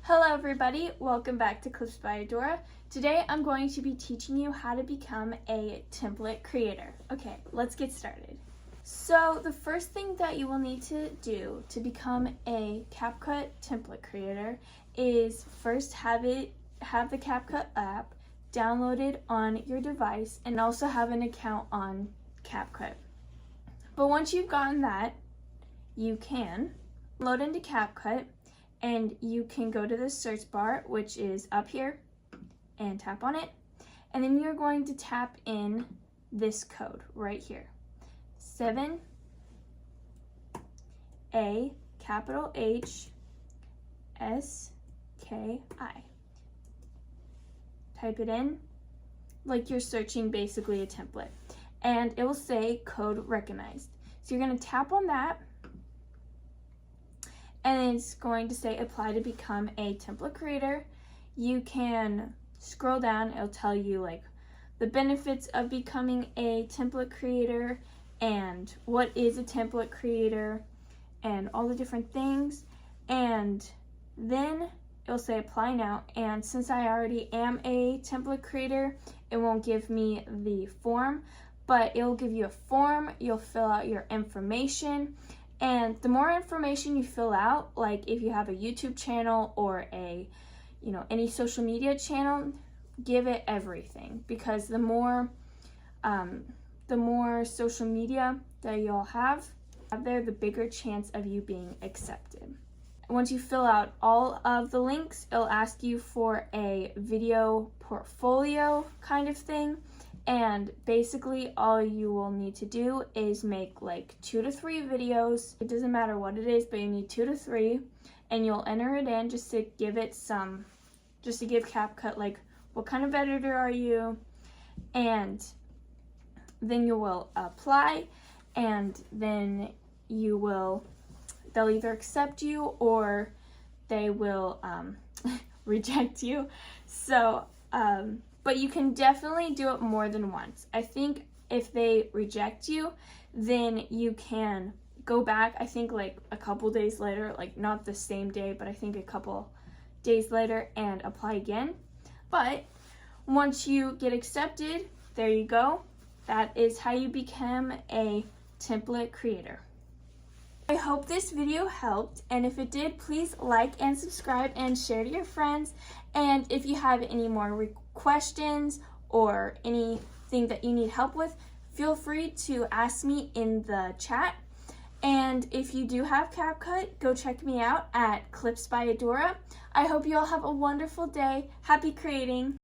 Hello everybody, welcome back to Clips by Adora. Today I'm going to be teaching you how to become a template creator. Okay, let's get started. So the first thing that you will need to do to become a CapCut template creator is first have the CapCut app downloaded on your device and also have an account on CapCut. But once you've gotten that, you can load into CapCut and you can go to the search bar, which is up here, and tap on it. And then you're going to tap in this code right here. 7A capital H SKI. Type it in like you're searching basically a template. And it will say code recognized. So you're going to tap on that. And it's going to say apply to become a template creator. You can scroll down, it'll tell you like the benefits of becoming a template creator and what is a template creator and all the different things. And then it'll say apply now, and since I already am a template creator, it won't give me the form, but it'll give you a form. You'll fill out your information. And the more information you fill out, like if you have a YouTube channel or any social media channel, give it everything, because the more social media that you'll have there, the bigger chance of you being accepted. Once you fill out all of the links, it'll ask you for a video portfolio kind of thing. And basically all you will need to do is make like 2 to 3 videos. It doesn't matter what it is, but you need 2 to 3, and you'll enter it in just to give CapCut like what kind of editor are you, and then you will apply, and then they'll either accept you or they will reject you. So but you can definitely do it more than once. I think if they reject you, then you can go back, I think like a couple days later, like not the same day, but I think a couple days later, and apply again. But once you get accepted, there you go. That is how you become a template creator. I hope this video helped, and if it did, please like and subscribe and share to your friends. And if you have any more questions or anything that you need help with, feel free to ask me in the chat. And if you do have CapCut, go check me out at Clips by Adora. I hope you all have a wonderful day. Happy creating!